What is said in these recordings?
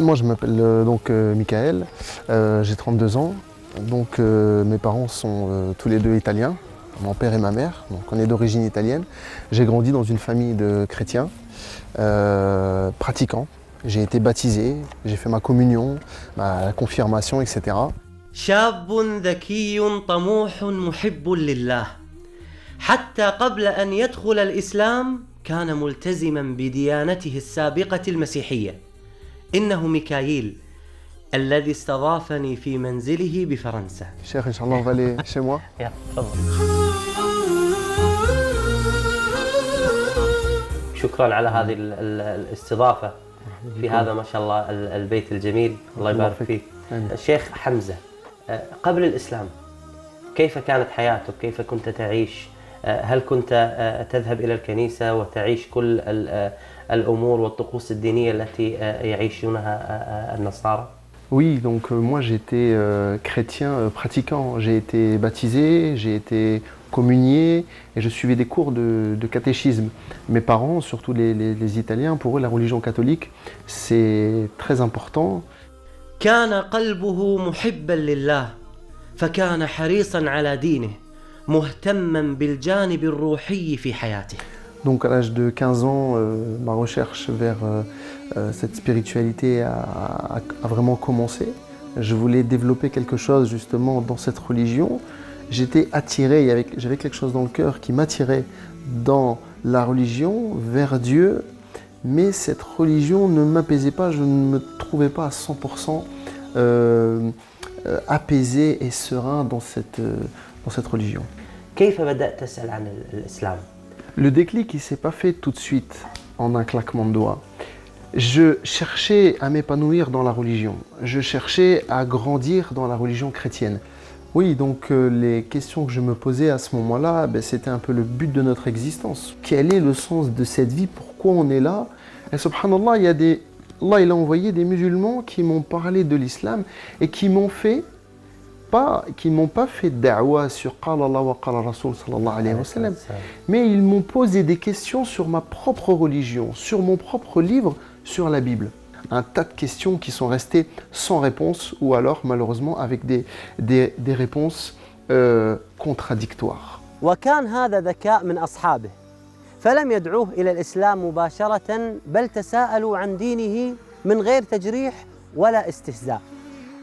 Moi je m'appelle Michael, j'ai 32 ans. Donc mes parents sont tous les deux italiens, mon père et ma mère, donc on est d'origine italienne. J'ai grandi dans une famille de chrétiens pratiquants. J'ai été baptisé, j'ai fait ma communion, ma confirmation, etc. شاب ذكي طموح محب لله حتى قبل أن يدخل الإسلام كان ملتزما بديانته السابقة المسيحية إنه ميكائيل الذي استضافني في منزله بفرنسا. Cheikh, Inch'Allah, on va aller chez moi. يا تفضل. شكرا على هذه الاستضافة في هذا ما شاء الله البيت الجميل، الله يبارك فيك. الشيخ حمزة، قبل الإسلام كيف كانت حياتك؟ كيف كنت تعيش؟ هل كنت تذهب إلى الكنيسة وتعيش كل الأمور والطقوس الدينية التي يعيشونها النصارى؟ Oui, donc moi j'étais chrétien pratiquant, j'ai été baptisé, j'ai été communié et je suivais des cours de catéchisme. Mes parents, surtout les Italiens, pour eux la religion catholique c'est très important. كان قلبه محبا لله فكان حريصا على دينه مهتما بالجانب الروحي في حياته. Donc à l'âge de 15 ans, ma recherche vers cette spiritualité a vraiment commencé. Je voulais développer quelque chose justement dans cette religion. J'étais attiré, j'avais quelque chose dans le cœur qui m'attirait dans la religion, vers Dieu, mais cette religion ne m'apaisait pas, je ne me trouvais pas à 100% apaisé et serein dans cette religion. كيف بدأت تسأل عن الإسلام؟ Le déclic, il ne s'est pas fait tout de suite, en un claquement de doigts. Je cherchais à m'épanouir dans la religion. Je cherchais à grandir dans la religion chrétienne. Oui, donc les questions que je me posais à ce moment-là, c'était un peu le but de notre existence. Quel est le sens de cette vie? Pourquoi on est là? Et subhanallah, Allah il a envoyé des musulmans qui m'ont parlé de l'islam et qui m'ont pas fait da'wa sur Qala Allah wa Qala Rasul sallallahu alayhi wa sallam, mais ils m'ont posé des questions sur ma propre religion, sur mon propre livre, sur la Bible. Un tas de questions qui sont restées sans réponse ou alors malheureusement avec des réponses contradictoires. وكان هذا ذكاء من أصحابه فلم يدعوه إلى الإسلام مباشرة بل تساءلوا عن دينه من غير تجريح ولا استهزاء.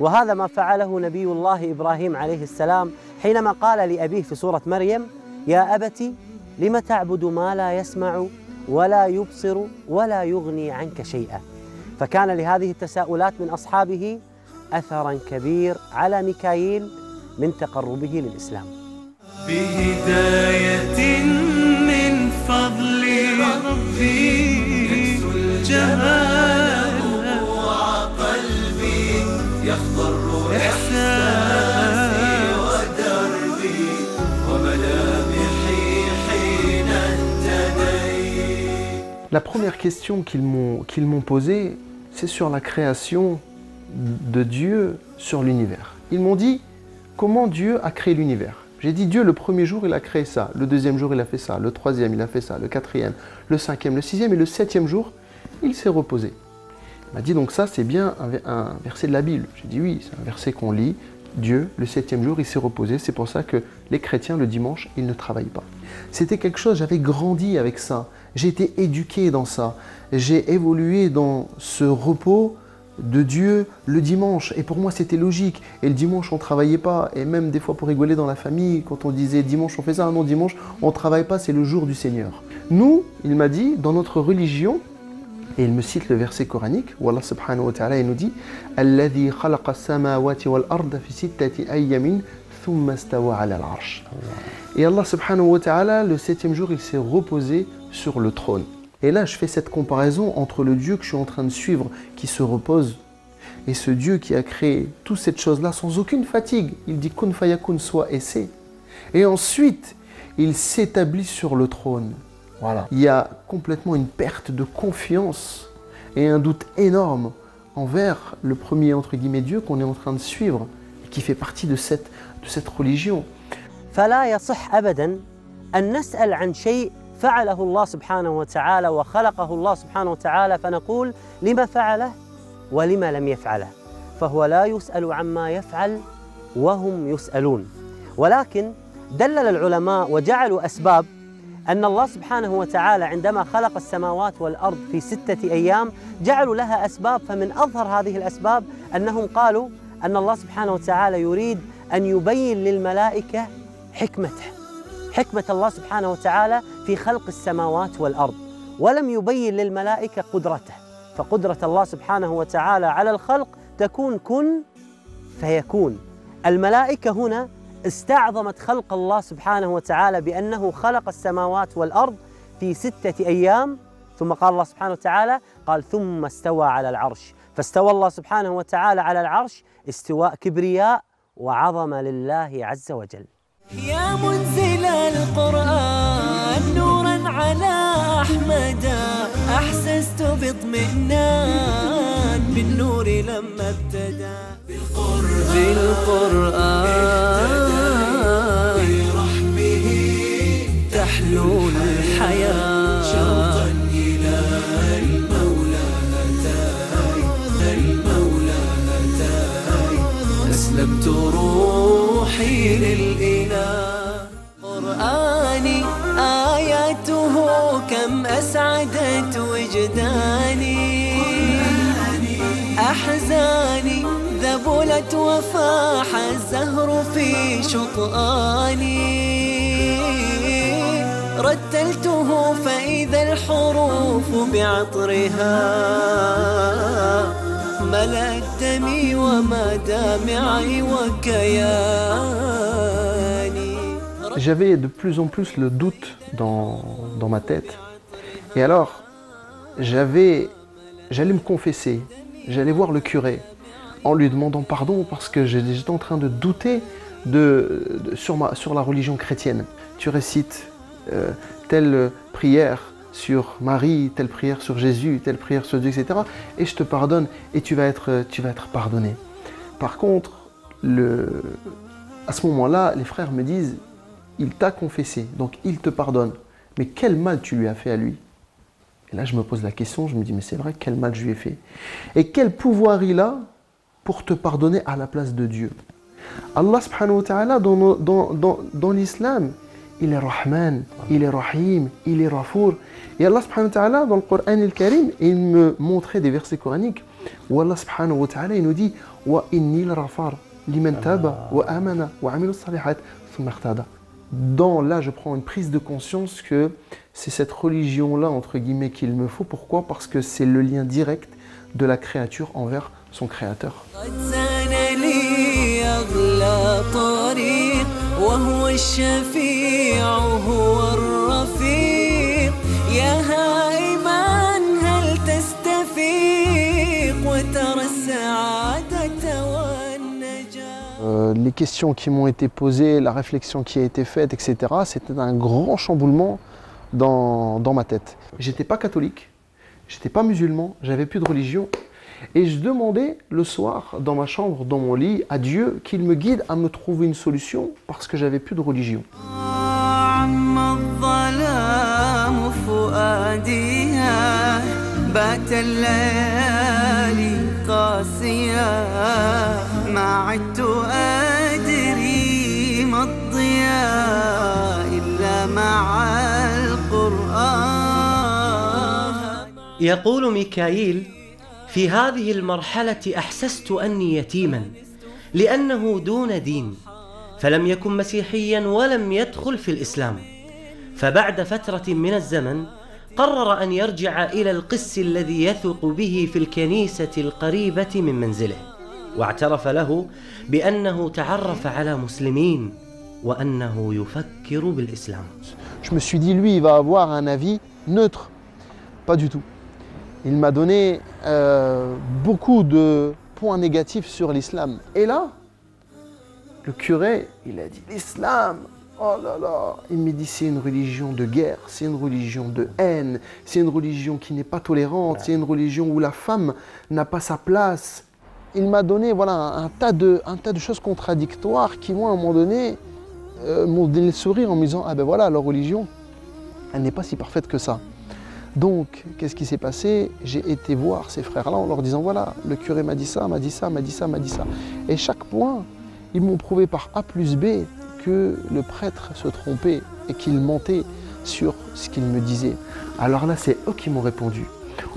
وهذا ما فعله نبي الله إبراهيم عليه السلام حينما قال لأبيه في سورة مريم: يا أبت لم تعبد ما لا يسمع ولا يبصر ولا يغني عنك شيئا. فكان لهذه التساؤلات من أصحابه أثرا كبير على ميكائيل من تقربه للإسلام. بهداية من فضل ربي يكسو الجمال وقلبي يخضر إحساسي ودربي وملامحي حين انتدي. La première question qu'ils m'ont posée, c'est sur la création de Dieu sur l'univers. Ils m'ont dit comment Dieu a créé l'univers. J'ai dit Dieu le premier jour il a créé ça, le deuxième jour il a fait ça, le troisième il a fait ça, le quatrième, le cinquième, le sixième et le septième jour il s'est reposé. Il m'a dit donc ça c'est bien un verset de la Bible. J'ai dit oui, c'est un verset qu'on lit. Dieu le septième jour il s'est reposé, c'est pour ça que les chrétiens le dimanche ils ne travaillent pas. C'était quelque chose, j'avais grandi avec ça, j'ai été éduqué dans ça, j'ai évolué dans ce repos de Dieu le dimanche et pour moi c'était logique et le dimanche on travaillait pas et même des fois pour rigoler dans la famille quand on disait dimanche on fait ça, non dimanche on travaille pas, c'est le jour du Seigneur. Nous, il m'a dit, dans notre religion, et il me cite le verset coranique où Allah subhanahu wa ta'ala il nous dit Alladhi khalaqa as-samawati wal arda fi sittati ayyamin thumma istawa 'ala al-'arsh. Et Allah subhanahu wa ta'ala le septième jour il s'est reposé sur le trône. Et là, je fais cette comparaison entre le Dieu que je suis en train de suivre, qui se repose, et ce Dieu qui a créé toute cette chose-là sans aucune fatigue. Il dit « Kun fayakun » soit et c'est. Et ensuite, il s'établit sur le trône. Voilà. Il y a complètement une perte de confiance et un doute énorme envers le premier, entre guillemets, Dieu qu'on est en train de suivre, et qui fait partie de cette religion. فلا يصح أبداً أن نسأل عن شيء فعله الله سبحانه وتعالى وخلقه الله سبحانه وتعالى فنقول لما فعله ولما لم يفعله، فهو لا يسأل عما يفعل وهم يسألون. ولكن دلل العلماء وجعلوا أسباب أن الله سبحانه وتعالى عندما خلق السماوات والأرض في 6 أيام جعلوا لها أسباب. فمن أظهر هذه الأسباب أنهم قالوا أن الله سبحانه وتعالى يريد أن يبين للملائكة حكمة الله سبحانه وتعالى في خلق السماوات والأرض، ولم يبين للملائكة قدرته. فقدرة الله سبحانه وتعالى على الخلق تكون كن فيكون. الملائكة هنا استعظمت خلق الله سبحانه وتعالى بأنه خلق السماوات والأرض في 6 أيام، ثم قال الله سبحانه وتعالى قال ثم استوى على العرش. فاستوى الله سبحانه وتعالى على العرش استواء كبرياء وعظمة لله عز وجل. يا منزل القرآن نورا على أحمد، أحسست باطمئنان بالنور لما ابتدى بالقرآن برحمه تحلو الحياة شوقا إلى المولى أتاي أسلمت روحي للإله. قرآني آياته كم أسعدت وجداني، أحزاني ذبلت وفاح الزهر في شطآني، رتلته فإذا الحروف بعطرها ملأت دمي ومدامعي وكياني. J'avais de plus en plus le doute dans ma tête. Et alors, j'allais me confesser, j'allais voir le curé en lui demandant pardon parce que j'étais en train de douter sur la religion chrétienne. Tu récites telle prière sur Marie, telle prière sur Jésus, telle prière sur Dieu, etc. Et je te pardonne et tu vas être pardonné. Par contre, à ce moment-là, les frères me disent, il t'a confessé, donc il te pardonne. Mais quel mal tu lui as fait à lui? Et là, je me pose la question, je me dis, mais c'est vrai, quel mal je lui ai fait? Et quel pouvoir il a pour te pardonner à la place de Dieu? Allah subhanahu wa ta'ala, dans l'islam, il est Rahman, il est Rahim, il est Rafour. Et Allah subhanahu wa ta'ala, dans le Coran al-Karim, il me montrait des versets coraniques où Allah subhanahu wa ta'ala, il nous dit wa inni al-Rafar liman taba wa amana wa amila salihat thumma ihtada. Là, je prends une prise de conscience que c'est cette religion-là, entre guillemets, qu'il me faut. Pourquoi? Parce que c'est le lien direct de la créature envers son créateur. Les questions qui m'ont été posées, la réflexion qui a été faite, etc., c'était un grand chamboulement dans ma tête. J'étais pas catholique, j'étais pas musulman, j'avais plus de religion. Et je demandais le soir, dans ma chambre, dans mon lit, à Dieu qu'il me guide à me trouver une solution parce que j'avais plus de religion. يقول ميكائيل: في هذه المرحلة أحسست أني يتيما لأنه دون دين، فلم يكن مسيحيا ولم يدخل في الإسلام. فبعد فترة من الزمن قرر أن يرجع إلى القس الذي يثق به في الكنيسة القريبة من منزله، واعترف له بأنه تعرف على مسلمين وأنه يفكر بالإسلام. Je me suis dit, lui, il va avoir un avis neutre. Pas du tout. Il m'a donné beaucoup de points négatifs sur l'islam. Et là, le curé, il a dit, l'islam, oh là là, il m'a dit, c'est une religion de guerre, c'est une religion de haine, c'est une religion qui n'est pas tolérante, c'est une religion où la femme n'a pas sa place. Il m'a donné voilà, un tas de choses contradictoires qui, moi, à un moment donné, m'ont donné le sourire en me disant, ah ben voilà, leur religion, elle n'est pas si parfaite que ça. Donc, qu'est-ce qui s'est passé? J'ai été voir ces frères-là en leur disant, voilà, le curé m'a dit ça, m'a dit ça, m'a dit ça, m'a dit ça. Et chaque point, ils m'ont prouvé par A plus B que le prêtre se trompait et qu'il mentait sur ce qu'il me disait. Alors là, c'est eux qui m'ont répondu,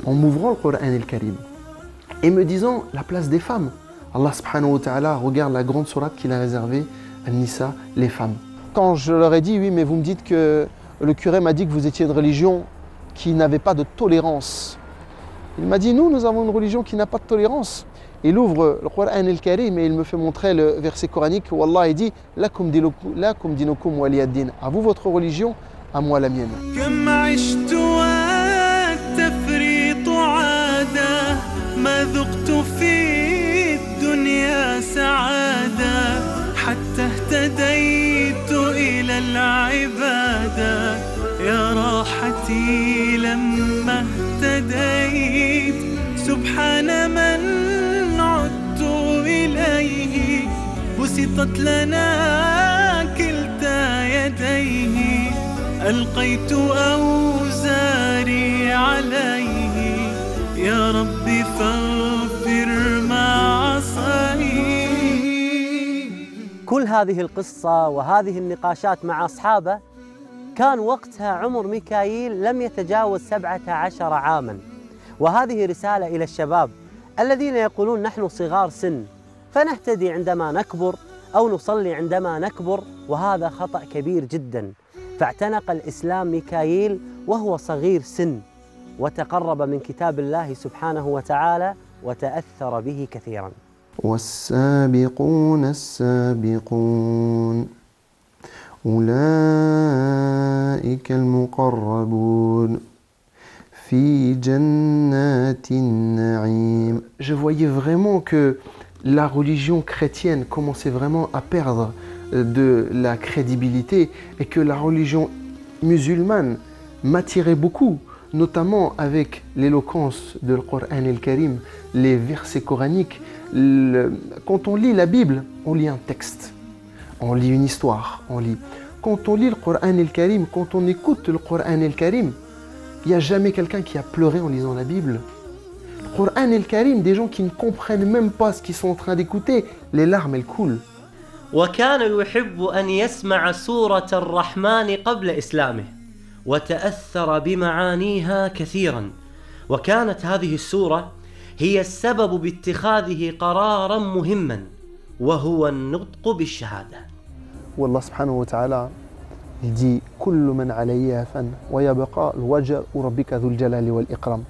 en m'ouvrant le Coran el-Karim et me disant la place des femmes. Allah subhanahu wa ta'ala regarde la grande sourate qu'il a réservée à Nisa, les femmes. Quand je leur ai dit, oui, mais vous me dites que le curé m'a dit que vous étiez une religion qui n'avait pas de tolérance. Il m'a dit, nous avons une religion qui n'a pas de tolérance. Il ouvre le Coran el-Karim et il me fait montrer le verset coranique où Allah dit « Lakum dinukum waliyaddin » à vous votre religion, à moi la mienne. يا راحتي لما اهتديت سبحان من عدت إليه بسطت لنا كلتا يديه ألقيت أوزاري عليه يا ربي فاغفر ما عصاني. كل هذه القصة وهذه النقاشات مع أصحابه كان وقتها عمر ميكائيل لم يتجاوز 17 عاماً، وهذه رسالة إلى الشباب الذين يقولون نحن صغار سن فنهتدي عندما نكبر أو نصلي عندما نكبر، وهذا خطأ كبير جداً. فاعتنق الإسلام ميكائيل وهو صغير سن وتقرب من كتاب الله سبحانه وتعالى وتأثر به كثيراً. والسابقون السابقون أولئك المقربون في جنات النعيم. Je voyais vraiment que la religion chrétienne commençait vraiment à perdre de la crédibilité et que la religion musulmane m'attirait beaucoup, notamment avec l'éloquence du Coran el-Karim, les versets coraniques. Quand on lit la Bible, on lit un texte. On lit une histoire, on lit. Quand on lit le Coran el-Karim, quand on écoute le Coran el-Karim, il n'y a jamais quelqu'un qui a pleuré en lisant la Bible. Le Coran el-Karim, des gens qui ne comprennent même pas ce qu'ils sont en train d'écouter, les larmes elles coulent. وكان يحب أن يسمع سورة الرحمن قبل إسلامه وتأثر بمعانيها كثيرا، وكانت هذه السورة هي السبب باتخاذه قرارا مهما وهو النطق بالشهادة. والله سبحانه وتعالى dit كل من عليها فان ويبقى الوجه ربك ذو الجلال والإكرام.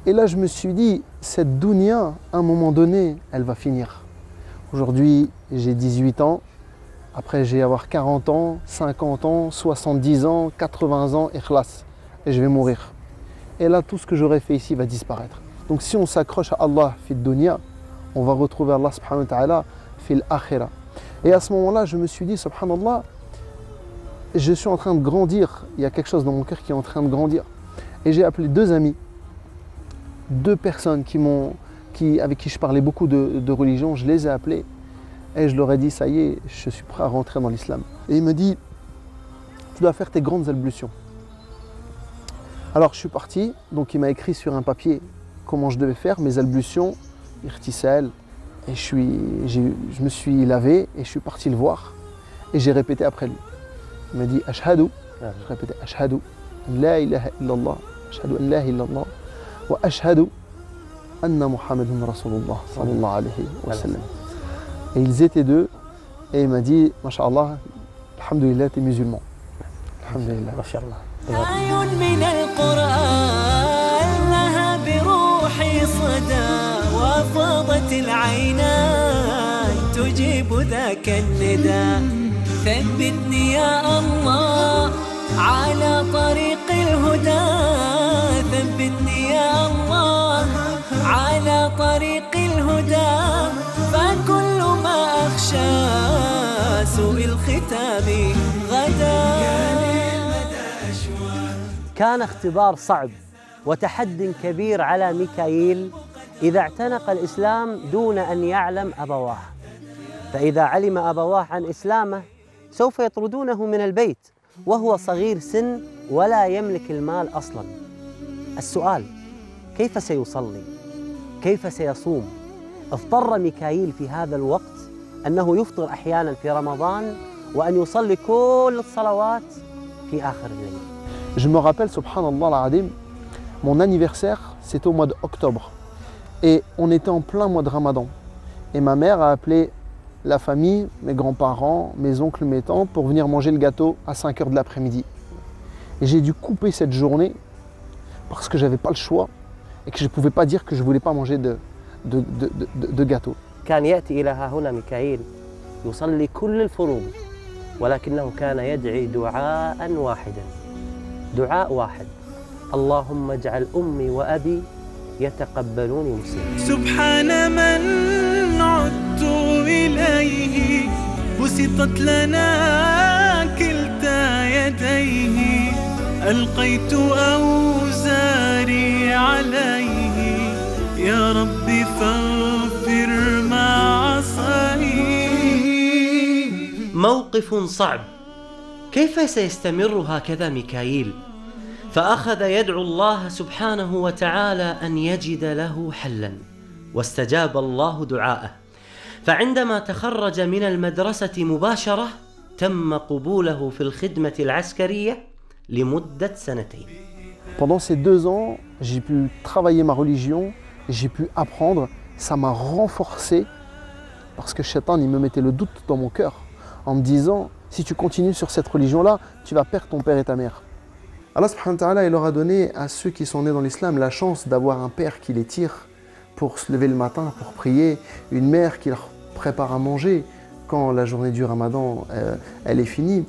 Et là je me suis dit, cette dunya, à un moment donné, elle va finir. Aujourd'hui j'ai 18 ans, après je vais avoir 40 ans, 50 ans, 70 ans, 80 ans, ikhlas, et je vais mourir. Et là tout ce que j'aurais fait ici va disparaître. Donc si on s'accroche à Allah fi dunya, on va retrouver Allah subhanahu wa ta'ala fi l'akhira. Et à ce moment-là, je me suis dit, subhanallah, je suis en train de grandir. Il y a quelque chose dans mon cœur qui est en train de grandir. Et j'ai appelé deux amis, deux personnes avec qui je parlais beaucoup de religion. Je les ai appelés et je leur ai dit, ça y est, je suis prêt à rentrer dans l'islam. Et il me dit, tu dois faire tes grandes ablutions. Alors je suis parti, donc il m'a écrit sur un papier comment je devais faire mes ablutions, irtisal. Et je me suis lavé et je suis parti le voir et j'ai répété après lui. Il m'a dit Ashhadu, je répétais Ashhadu an la ilaha illallah, Ashhadu an la ilaha illallah, wa Ashhadu anna Muhammadun Rasulullah sallallahu alayhi wa sallam. Et ils étaient deux et il m'a dit Masha'Allah, alhamdulillah, t'es musulman. Alhamdulillah. Masha'Allah. وفاضت العينان تجيب ذاك النداء ثبتني يا الله على طريق الهدى ثبتني يا الله على طريق الهدى فكل ما أخشى سوء الختام غدا. كان اختبار صعب وتحد كبير على ميكائيل إذا اعتنق الإسلام دون أن يعلم أبواه، فإذا علم أبواه عن إسلامه سوف يطردونه من البيت وهو صغير سن ولا يملك المال أصلاً. السؤال: كيف سيصلي؟ كيف سيصوم؟ اضطر ميكائيل في هذا الوقت أنه يفطر أحيانا في رمضان وأن يصلي كل الصلوات في آخر الليل. Je me rappelle, subhanallah al-Adim, mon anniversaire, c'était au mois d'octobre. Et on était en plein mois de Ramadan. Et ma mère a appelé la famille, mes grands-parents, mes oncles, mes tantes, pour venir manger le gâteau à 5 h de l'après-midi. Et j'ai dû couper cette journée parce que je n'avais pas le choix et que je ne pouvais pas dire que je ne voulais pas manger de gâteau. كان يأتي إلى ها هنا ميكائيل يصلي كل الفروض، ولكنه كان يدعي دعاء واحدا، دعاء واحد: اللهم اجعل أمي وأبي يتقبلوني مسلما. سبحان من عدت إليه بسطت لنا كلتا يديه، ألقيت أوزاري عليه، يا ربي فاغفر ما عصاني. موقف صعب، كيف سيستمر هكذا ميكائيل؟ فأخذ يدعو الله سبحانه وتعالى أن يجد له حلا، واستجاب الله دعاءه، فعندما تخرج من المدرسة مباشرة تم قبوله في الخدمة العسكرية لمدة 2 سنين. Pendant ces 2 ans, j'ai pu travailler ma religion, j'ai pu apprendre, ça m'a renforcé parce que Shaitan il me mettait le doute dans mon cœur en me disant si tu continues sur cette religion-là, tu vas perdre ton père et ta mère. Allah subhanahu wa ta'ala, il leur a donné à ceux qui sont nés dans l'islam la chance d'avoir un père qui les tire pour se lever le matin, pour prier, une mère qui leur prépare à manger quand la journée du Ramadan elle est finie.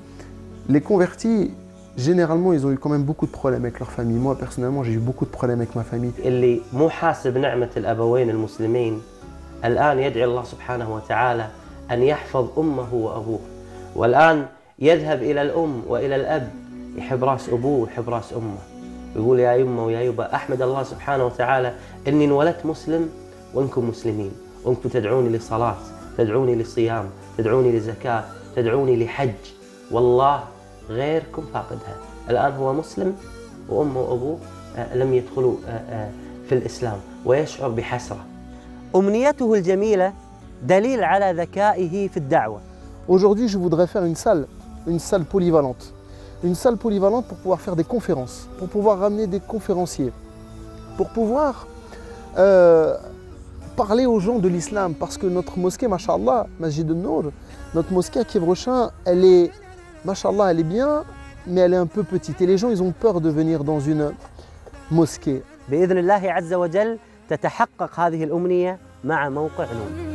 Les convertis, généralement, ils ont eu quand même beaucoup de problèmes avec leur famille. Moi, personnellement, j'ai eu beaucoup de problèmes avec ma famille. اللي مو حاسب نعمة الأبوين المسلمين الآن يدعي الله سبحانه وتعالى أن يحفظ أمه وأبوه، والآن يذهب إلى الأم وإلى الأب يحب راس أبوه ويحب راس أمه، ويقول يا يمه ويا يبا أحمد الله سبحانه وتعالى إني انولدت مسلم وإنكم مسلمين، وإنكم تدعوني لصلاة، تدعوني لصيام، تدعوني لزكاة، تدعوني لحج، والله غيركم فاقدها. الآن هو مسلم وأمه وأبوه لم يدخلوا في الإسلام ويشعر بحسرة. أمنيته الجميلة دليل على ذكائه في الدعوة. Aujourd'hui, je voudrais faire une salle polyvalente. Une salle polyvalente pour pouvoir faire des conférences, pour pouvoir ramener des conférenciers, pour pouvoir parler aux gens de l'islam. Parce que notre mosquée, Masha'Allah, Masjid al-Nour, notre mosquée à Kiev-Rochin, elle est, Masha'Allah, elle est bien, mais elle est un peu petite. Et les gens, ils ont peur de venir dans une mosquée. بإذن الله عز وجل تتحقق هذه الأمنية مع موقع نور.